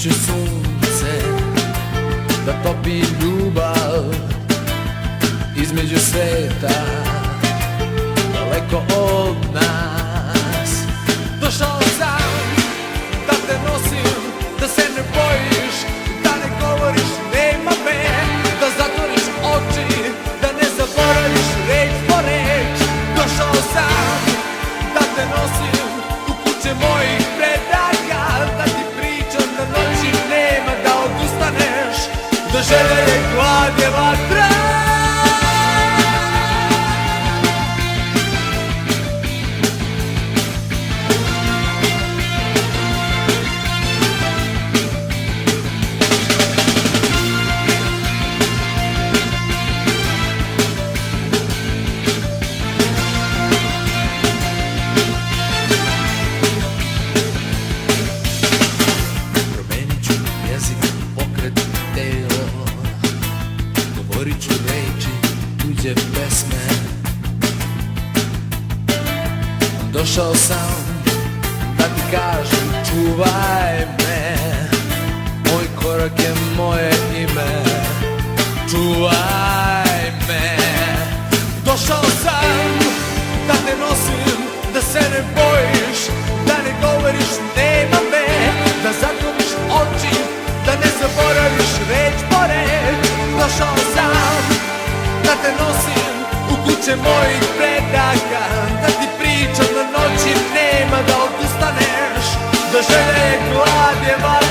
će sunce da topi ljubav između sveta, daleko od nas. Došao sam da te nosim, da se ne bojiš, da ne govoriš nema me, da zatvoriš oči, da ne zaboraviš reč po reč. Došao sam da te nosim u kuće mojih predaka, da ti pričam da noći nema, da odustaneš, da želja je glad je vatra. Govorit ću reči, tuđe pesme. Došao sam da ti kažem čuvaj me, moj korak je moje ime, čuvaj me. Došao sam da te nosim, da se ne bojiš, da ne govoriš nema me, da zatvoriš oči, da ne zaboraviš reč po reč. Došao sam da te nosim u kuće mojih predaka, da ti pričam da noći nema, da odustaneš, da želja je glad je vatra.